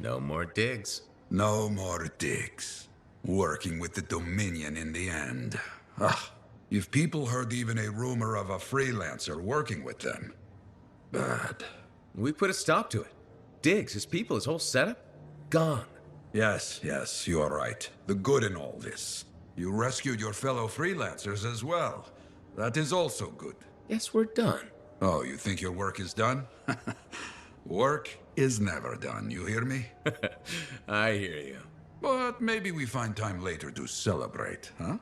No more digs. No more digs. Working with the Dominion in the end. Ah, if people heard even a rumor of a freelancer working with them. Bad. We put a stop to it. Diggs, his people, his whole setup, gone. Yes, you are right. The good in all this. You rescued your fellow freelancers as well. That is also good. Guess we're done. Oh, you think your work is done? Work is never done, you hear me? I hear you. But maybe we find time later to celebrate, huh?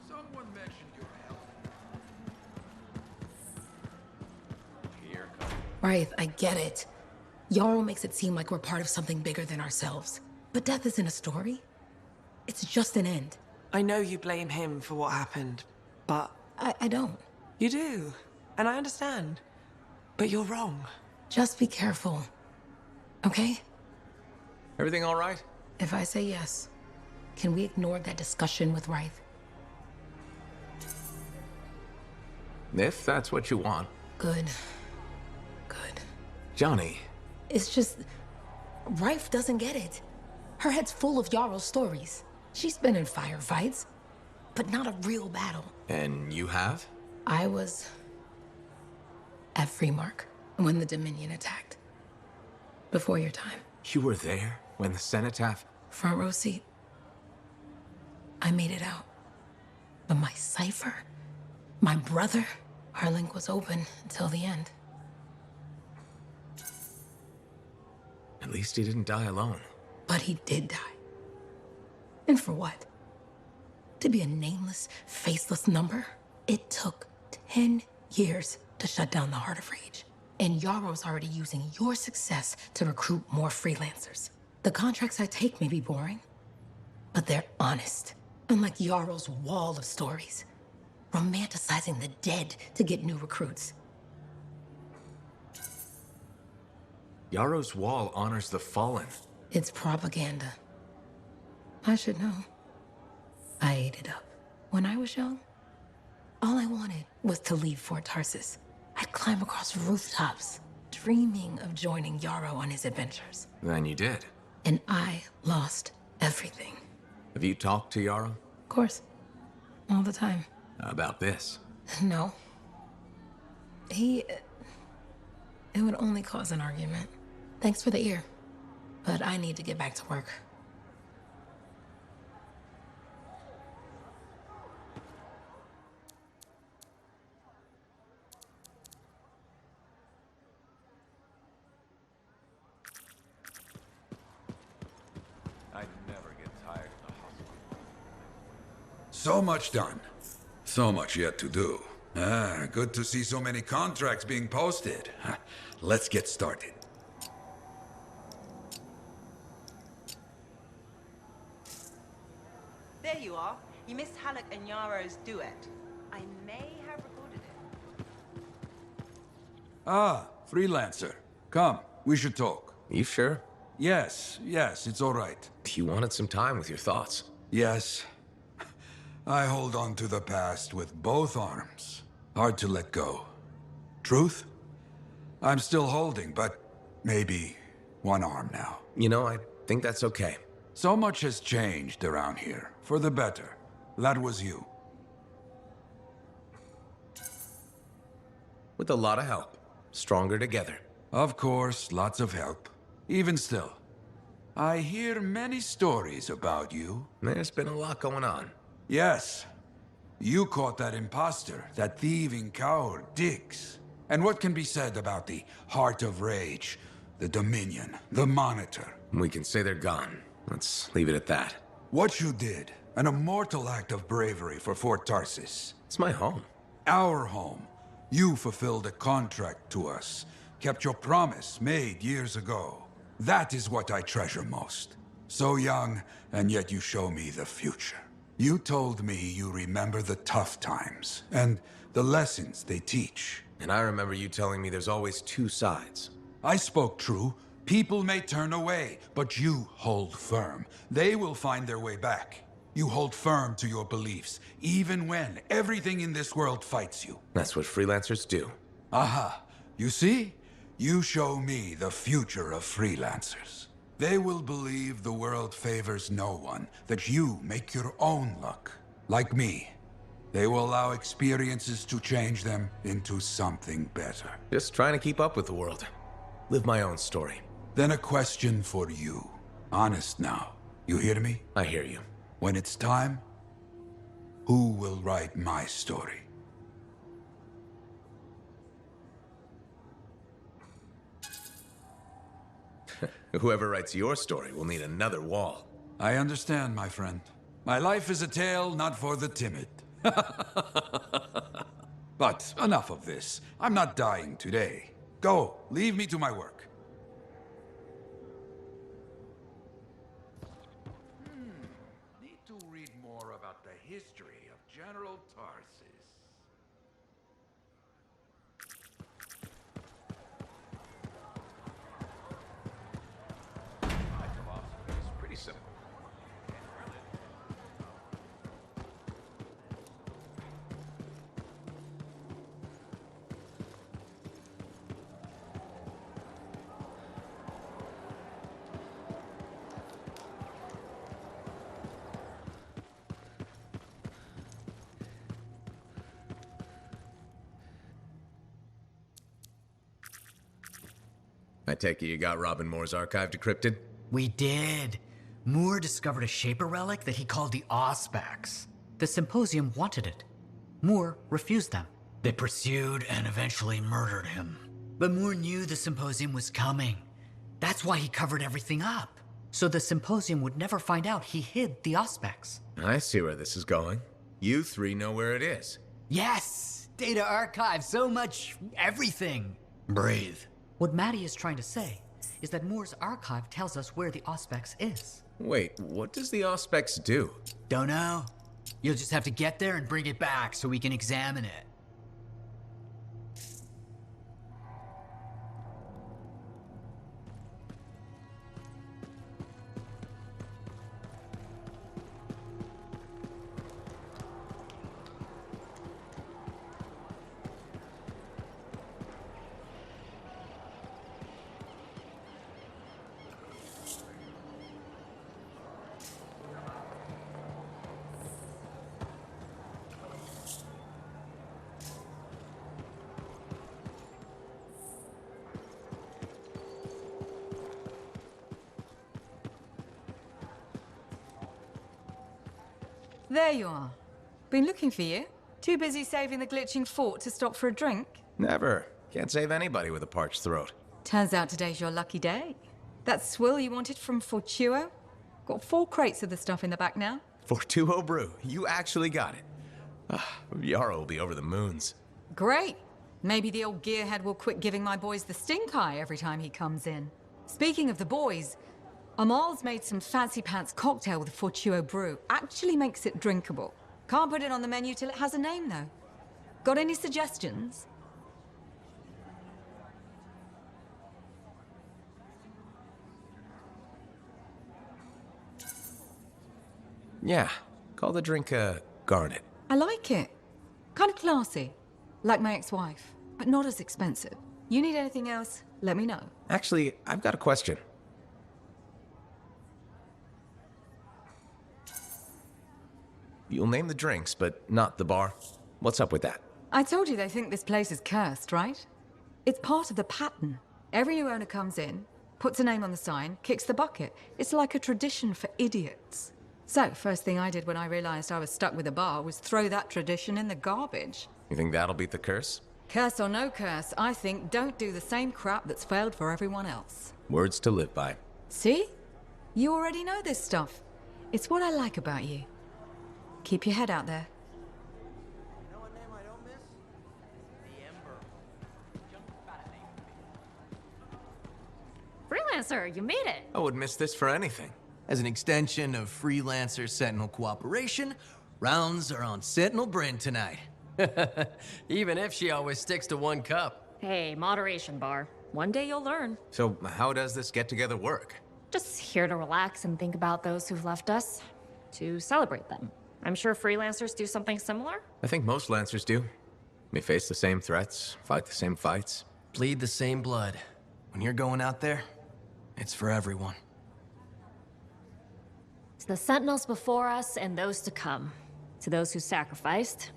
Someone mentioned your health. Here comes. Right, I get it. Jarl makes it seem like we're part of something bigger than ourselves. But death isn't a story. It's just an end. I know you blame him for what happened, but... I don't. You do, and I understand. But you're wrong. Just be careful. Okay? Everything all right? If I say yes, can we ignore that discussion with Wraith? If that's what you want. Good. Good. Johnny. It's just... Wraith doesn't get it. Her head's full of Jarl's stories. She's been in firefights, but not a real battle. And you have? I was... at Freemark when the Dominion attacked. Before your time. You were there when the cenotaph... Front row seat. I made it out. But my cipher, my brother, our link was open until the end. At least he didn't die alone. But he did die. And for what? To be a nameless, faceless number? It took 10 years to shut down the Heart of Rage. And Yarrow's already using your success to recruit more freelancers. The contracts I take may be boring, but they're honest. Unlike Yarrow's wall of stories, romanticizing the dead to get new recruits. Yarrow's wall honors the fallen. It's propaganda. I should know. I ate it up. When I was young, all I wanted was to leave Fort Tarsis. I'd climb across rooftops, dreaming of joining Yarrow on his adventures. Then you did. And I lost everything. Have you talked to Yarrow? Of course. All the time. About this? No. It would only cause an argument. Thanks for the ear. But I need to get back to work. I never get tired of the hustle. So much done. So much yet to do. Ah, good to see so many contracts being posted. Let's get started. There you are. You missed Halleck and Yarrow's duet. I may have recorded it. Ah, freelancer. Come, we should talk. You sure? Yes, it's all right. You wanted some time with your thoughts. Yes. I hold on to the past with both arms. Hard to let go. Truth? I'm still holding, but maybe one arm now. You know, I think that's okay. So much has changed around here, for the better. That was you. With a lot of help. Stronger together. Of course, lots of help. Even still, I hear many stories about you. There's been a lot going on. Yes. You caught that imposter, that thieving coward, Diggs. And what can be said about the Heart of Rage, the Dominion, the Monitor? We can say they're gone. Let's leave it at that. What you did, an immortal act of bravery for Fort Tarsis. It's my home. Our home. You fulfilled a contract to us, kept your promise made years ago. That is what I treasure most. So young, and yet you show me the future. You told me you remember the tough times, and the lessons they teach. And I remember you telling me there's always two sides. I spoke true. People may turn away, but you hold firm. They will find their way back. You hold firm to your beliefs, even when everything in this world fights you. That's what freelancers do. Aha. You see? You show me the future of freelancers. They will believe the world favors no one, that you make your own luck. Like me. They will allow experiences to change them into something better. Just trying to keep up with the world. Live my own story. Then a question for you. Honest now. You hear me? I hear you. When it's time, who will write my story? Whoever writes your story will need another wall. I understand, my friend. My life is a tale not for the timid. But enough of this. I'm not dying today. Go, leave me to my work. Need to read more about the history of General Tarsus. My philosophy is pretty simple. I take it you got Robin Moore's archive decrypted? We did. Moore discovered a Shaper relic that he called the Auspex. The Symposium wanted it. Moore refused them. They pursued and eventually murdered him. But Moore knew the Symposium was coming. That's why he covered everything up. So the Symposium would never find out he hid the Auspex. I see where this is going. You three know where it is. Yes! Data archive, so much everything. Breathe. What Maddie is trying to say is that Moore's archive tells us where the Auspex is. Wait, what does the Auspex do? Don't know. You'll just have to get there and bring it back so we can examine it. There you are. Been looking for you. Too busy saving the glitching fort to stop for a drink? Never. Can't save anybody with a parched throat. Turns out today's your lucky day. That swill you wanted from Fortuo? Got 4 crates of the stuff in the back now. Fortuo Brew, you actually got it. Yarrow will be over the moons. Great. Maybe the old gearhead will quit giving my boys the stink eye every time he comes in. Speaking of the boys, Amal's made some fancy pants cocktail with Fortuo Brew. Actually makes it drinkable. Can't put it on the menu till it has a name, though. Got any suggestions? Yeah, call the drink Garnet. I like it. Kind of classy. Like my ex-wife. But not as expensive. You need anything else, let me know. Actually, I've got a question. You'll name the drinks, but not the bar. What's up with that? I told you they think this place is cursed, right? It's part of the pattern. Every new owner comes in, puts a name on the sign, kicks the bucket. It's like a tradition for idiots. So, first thing I did when I realized I was stuck with a bar was throw that tradition in the garbage. You think that'll beat the curse? Curse or no curse, I think don't do the same crap that's failed for everyone else. Words to live by. See? You already know this stuff. It's what I like about you. Keep your head out there. You know a name I don't miss? The Ember. Freelancer, you made it! I would miss this for anything. As an extension of Freelancer Sentinel cooperation, rounds are on Sentinel Bryn tonight. Even if she always sticks to 1 cup. Hey, moderation bar. One day you'll learn. So, how does this get-together work? Just here to relax and think about those who've left us. To celebrate them. I'm sure freelancers do something similar. I think most Lancers do. We face the same threats, fight the same fights. bleed the same blood. When you're going out there, it's for everyone. To the Sentinels before us and those to come. To those who sacrificed.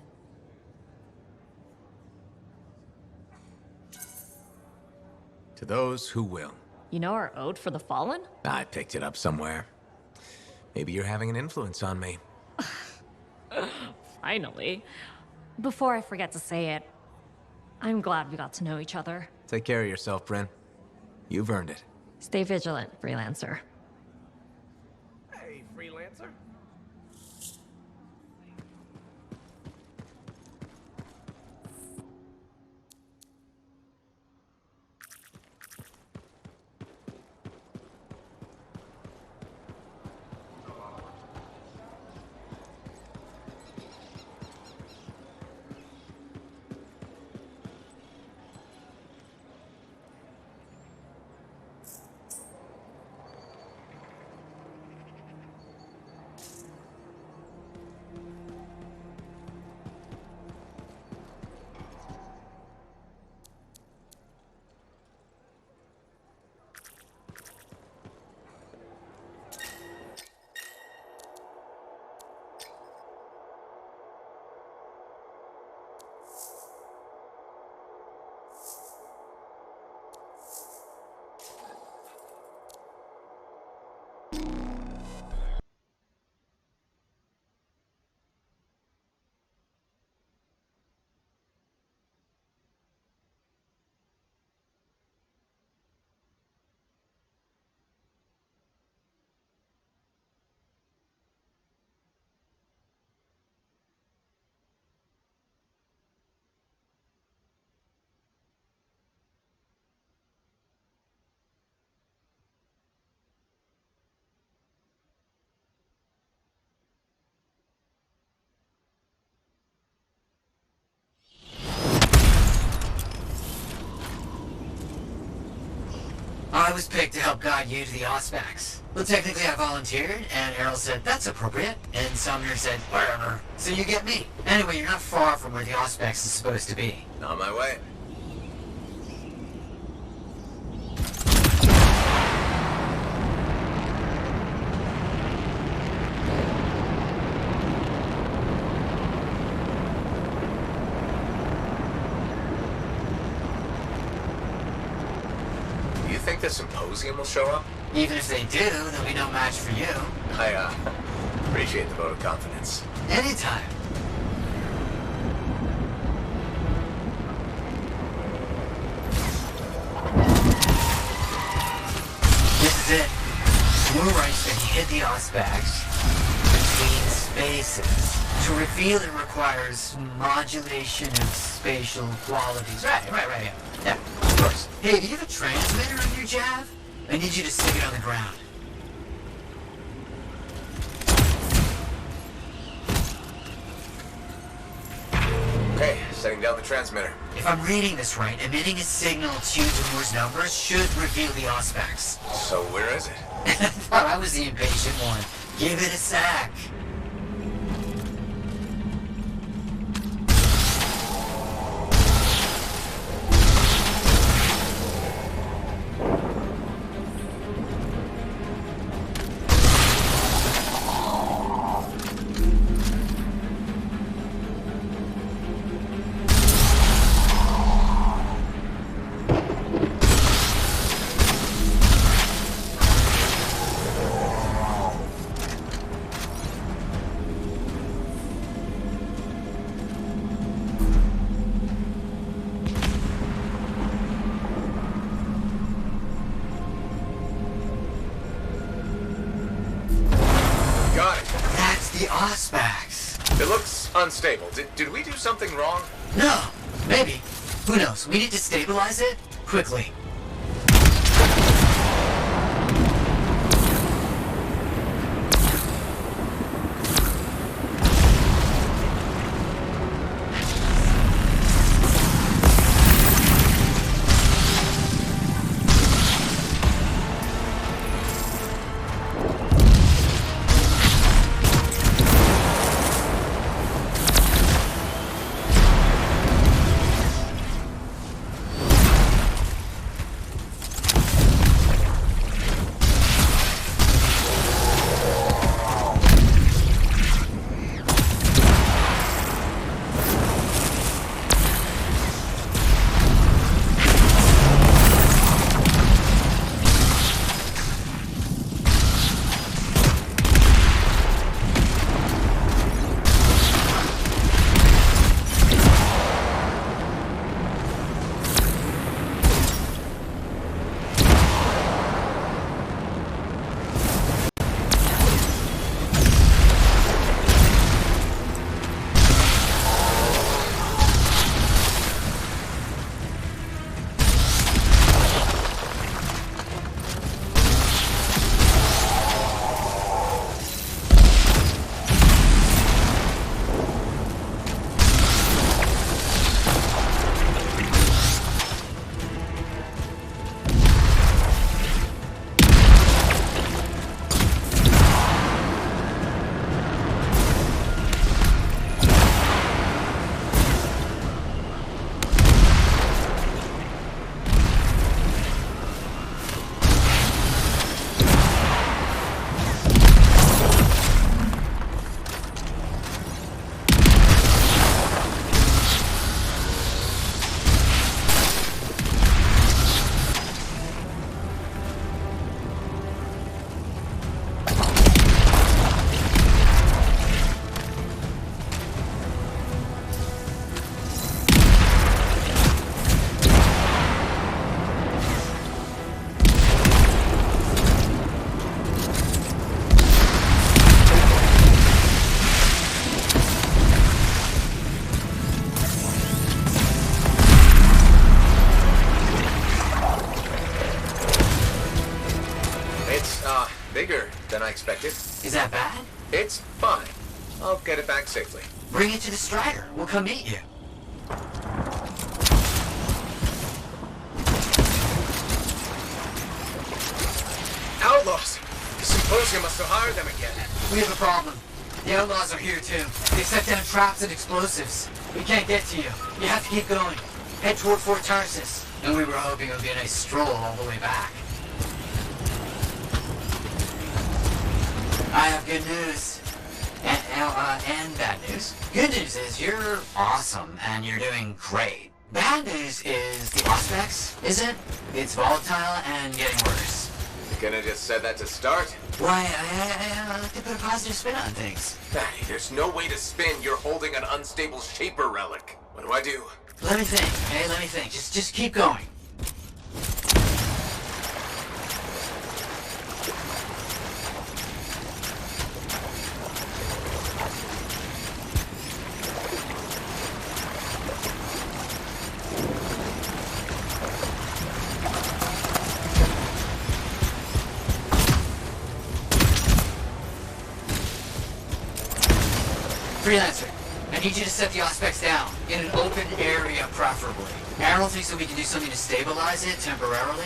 To those who will. You know our ode for the fallen? I picked it up somewhere. Maybe you're having an influence on me. Finally. Before I forget to say it, I'm glad we got to know each other. Take care of yourself, Bryn. You've earned it. Stay vigilant, freelancer. Hey, freelancer. I was picked to help guide you to the Auspex. Well, technically I volunteered, and Errol said, that's appropriate, and Sumner said, whatever. So you get me. Anyway, you're not far from where the Auspex is supposed to be. On my way. Think the symposium will show up? Even if they do, they'll be no match for you. I, appreciate the vote of confidence. Anytime. This is it. We're right that you hit the Auspex between spaces. To reveal it requires modulation of spatial qualities. Right. Yeah, of course. Hey, do you have a transmitter on your Jav? I need you to stick it on the ground. Okay, setting down the transmitter. If I'm reading this right, emitting a signal tuned to Moore's numbers should reveal the Auspex. So where is it? I thought I was the impatient one. Give it a sec. The Auspex. It looks unstable. Did we do something wrong? No, maybe. Who knows? We need to stabilize it quickly. than I expected. Is that bad? It's fine. I'll get it back safely. Bring it to the Strider. We'll come meet you. Outlaws! The Symposium must have hired them again. We have a problem. The Outlaws are here too. They set down traps and explosives. We can't get to you. You have to keep going. Head toward Fort Tarsus. And we were hoping it would be a nice stroll all the way back. I have good news. And bad news. Good news is you're awesome and you're doing great. Bad news is the Auspex isn't. It's volatile and getting worse. You gonna just say that to start? Why, I like to put a positive spin on things. Matty, there's no way to spin. You're holding an unstable Shaper relic. What do I do? Let me think, okay? Let me think. Just keep going. Freelancer, I need you to set the Auspex down, in an open area preferably. Errol thinks that we can do something to stabilize it temporarily.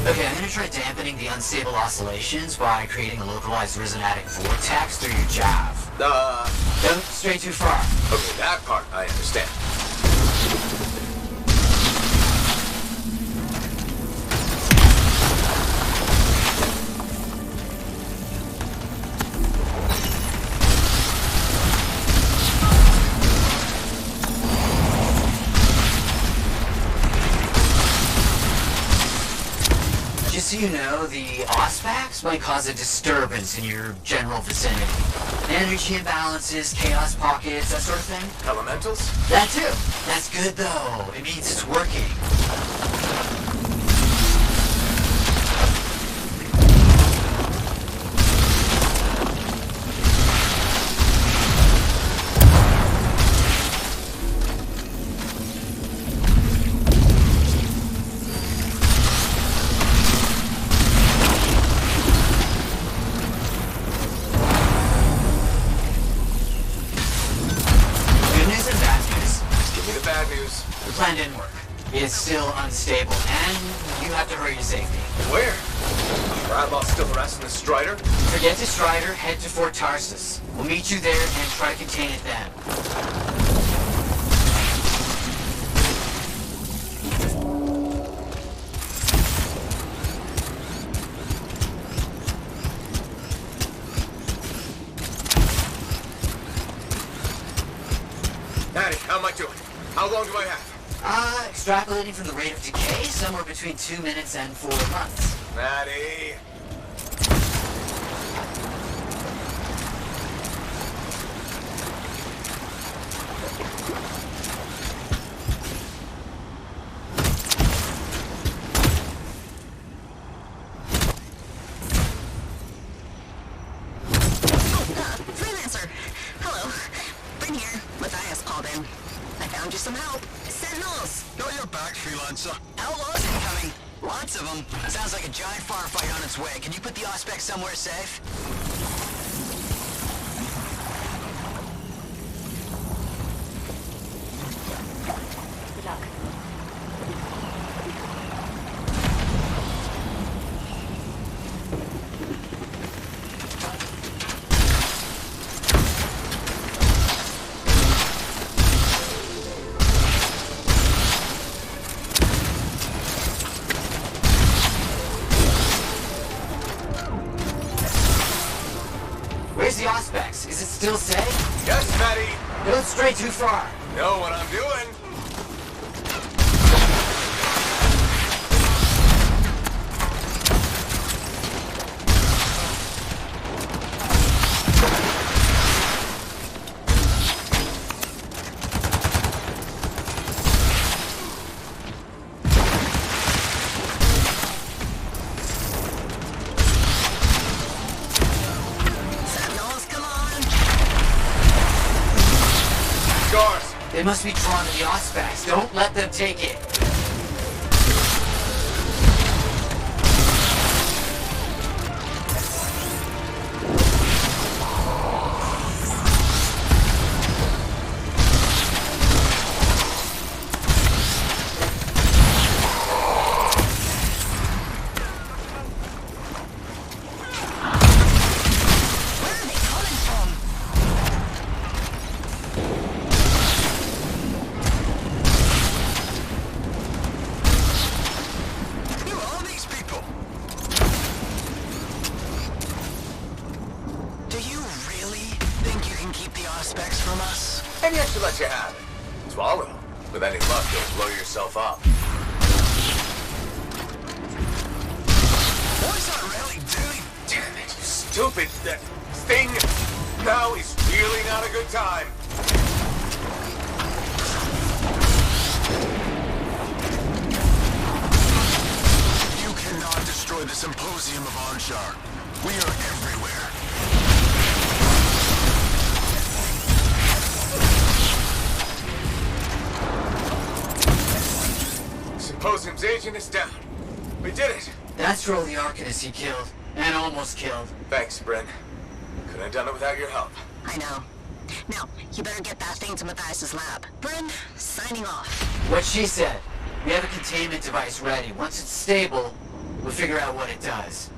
Okay, I'm gonna try dampening the unstable oscillations by creating a localized resonatic vortex through your jav. Don't stray too far. Okay, that part I understand. Just so you know, the Auspex might cause a disturbance in your general vicinity. Energy imbalances, chaos pockets, that sort of thing. Elementals? That too. That's good though. It means it's working. The plan didn't work. It's still unstable, and you have to hurry to safety. Where? Are outlaws still harassing the Strider? Forget the Strider, head to Fort Tarsus. We'll meet you there and try to contain it then. Matty, how am I doing? How long do I have? Extrapolating from the rate of decay, somewhere between 2 minutes and 4 months. Matty! Freelancer! Hello. Been here. Matthias called in. I found you some help. Sentinels! Got your back, Freelancer. Outlaws incoming. Lots of them. Sounds like a giant firefight on its way. Can you put the Auspex somewhere safe? Good luck. Still say? Yes, Maddie. Don't stray too far. Know what I'm doing. They must be drawn to the Auspex. Don't let them take it. Maybe I should let you have it. Swallow. With any luck, you'll blow yourself up. Boys aren't really doing. Damn it, you stupid. That thing now is really not a good time. You cannot destroy the Symposium of Anshar. We are everywhere. Symposium's agent is down. We did it. That's Roll the Arcanist he killed. And almost killed. Thanks, Bryn. Couldn't have done it without your help. I know. Now, you better get that thing to Matthias's lab. Bryn, signing off. What she said. We have a containment device ready. Once it's stable, we'll figure out what it does.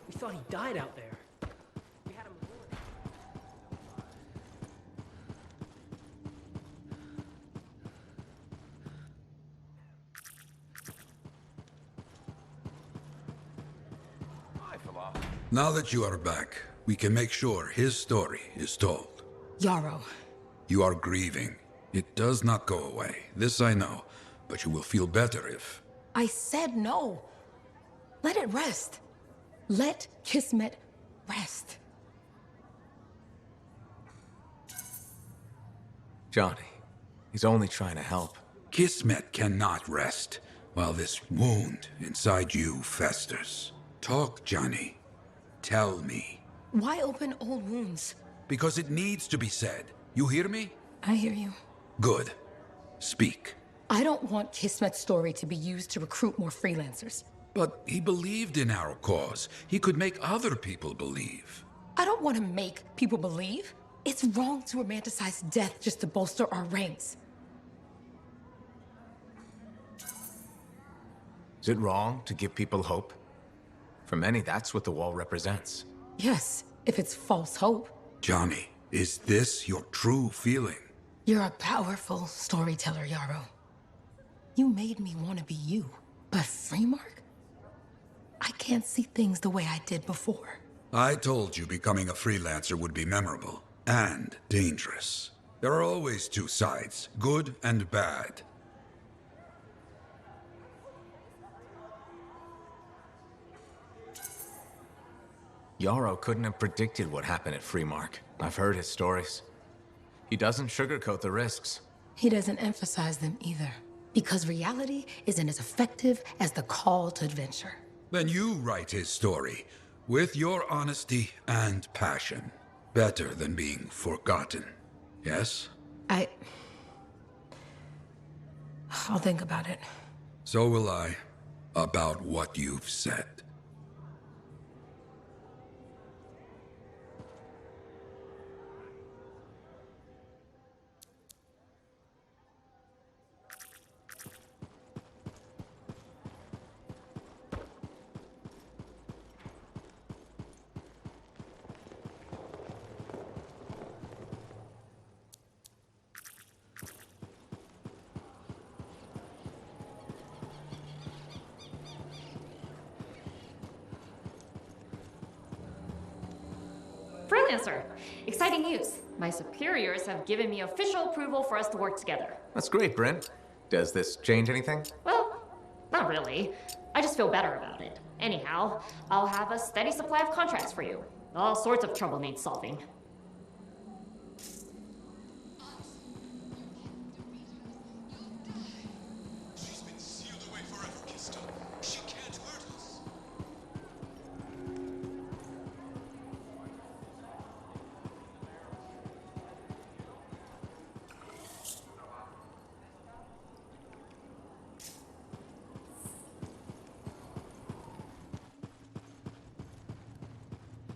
We thought he died out there. We had him aboard. Now that you are back, we can make sure his story is told. Yarrow. You are grieving. It does not go away. This I know. But you will feel better if... I said no. Let it rest. Let Kismet rest. Johnny, he's only trying to help. Kismet cannot rest while this wound inside you festers. Talk, Johnny. Tell me. Why open old wounds? Because it needs to be said. You hear me? I hear you. Good. Speak. I don't want Kismet's story to be used to recruit more freelancers. But he believed in our cause. He could make other people believe. I don't want to make people believe. It's wrong to romanticize death just to bolster our ranks. Is it wrong to give people hope? For many, that's what the wall represents. Yes, if it's false hope. Johnny, is this your true feeling? You're a powerful storyteller, Yarrow. You made me want to be you. But Freemark? I can't see things the way I did before. I told you becoming a freelancer would be memorable and dangerous. There are always two sides, good and bad. Yarrow couldn't have predicted what happened at Freemark. I've heard his stories. He doesn't sugarcoat the risks. He doesn't emphasize them either. Because reality isn't as effective as the call to adventure. Then you write his story, with your honesty and passion. Better than being forgotten. Yes? I'll think about it. So will I. About what you've said. Freelancer! Exciting news. My superiors have given me official approval for us to work together. That's great, Brent. Does this change anything? Well, not really. I just feel better about it. Anyhow, I'll have a steady supply of contracts for you. All sorts of trouble needs solving.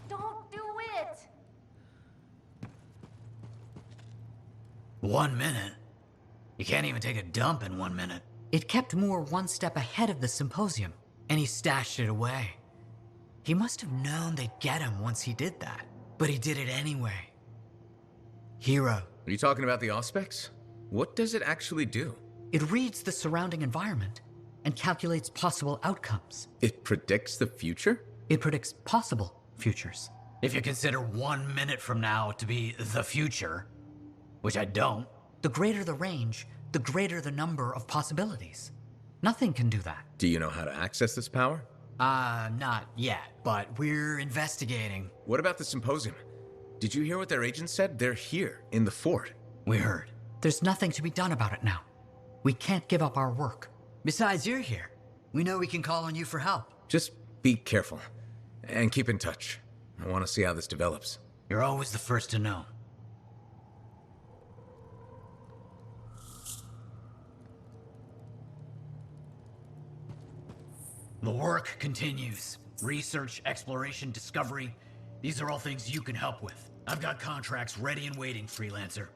Don't do it! 1 minute? You can't even take a dump in 1 minute. It kept Moore one step ahead of the symposium, and he stashed it away. He must have known they'd get him once he did that, but he did it anyway. Hero. Are you talking about the Auspex? What does it actually do? It reads the surrounding environment and calculates possible outcomes. It predicts the future? It predicts possible futures. If you consider 1 minute from now to be the future, which I don't, the greater the range, the greater the number of possibilities. Nothing can do that. Do you know how to access this power? Not yet, but we're investigating. What about the symposium? Did you hear what their agent said? They're here, in the fort. We heard. There's nothing to be done about it now. We can't give up our work. Besides, you're here. We know we can call on you for help. Just be careful. And keep in touch. I want to see how this develops. You're always the first to know. The work continues. Research, exploration, discovery. These are all things you can help with. I've got contracts ready and waiting, freelancer.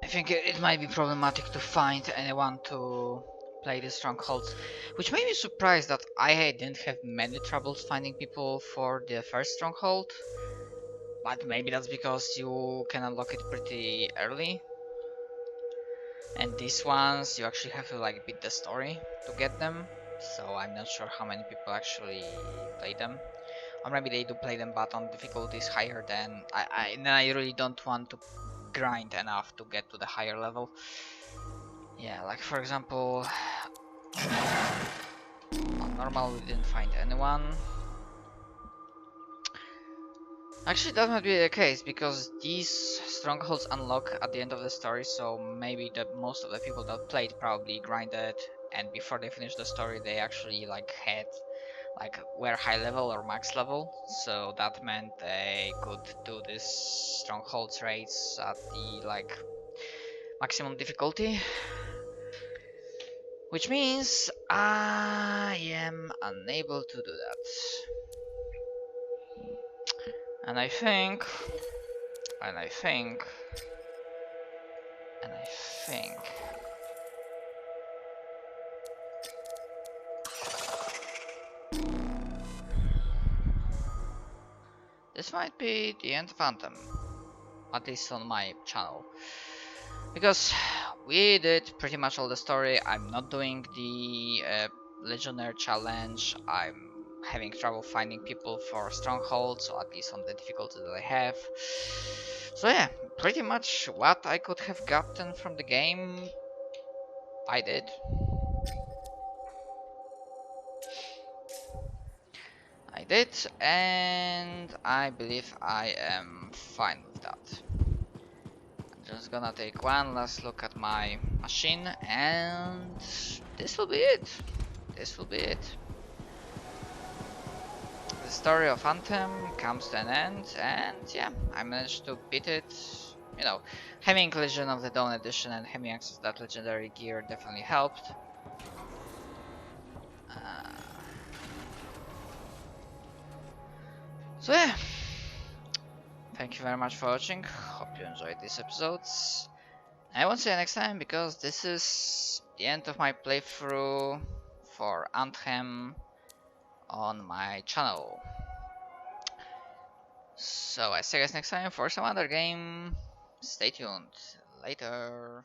think it might be problematic to find anyone to play the strongholds, which made me surprised that I didn't have many troubles finding people for the first stronghold. But maybe that's because you can unlock it pretty early. And these ones, you actually have to like beat the story to get them. So I'm not sure how many people actually play them. Or maybe they do play them, but on difficulties higher than I really don't want to grind enough to get to the higher level. Yeah, like for example, on normal we didn't find anyone. Actually, that might be the case because these strongholds unlock at the end of the story, so maybe most of the people that played probably grinded, and before they finished the story, they actually were high level or max level, so that meant they could do this strongholds raids at the maximum difficulty, which means I am unable to do that. And I think this might be the end of Anthem, at least on my channel, because we did pretty much all the story. I'm not doing the Legionnaire challenge. I'm having trouble finding people for strongholds, so at least on the difficulty that I have. So yeah, pretty much what I could have gotten from the game, I did. I did, and I believe I am fine with that. I'm just gonna take one last look at my machine, and this will be it. This will be it. The story of Anthem comes to an end, and yeah, I managed to beat it. You know, having Legion of the Dawn edition and having access to that legendary gear definitely helped. So yeah, thank you very much for watching. Hope you enjoyed these episodes. I won't see you next time because this is the end of my playthrough for Anthem on my channel. So I see you guys next time for some other game. Stay tuned. Later.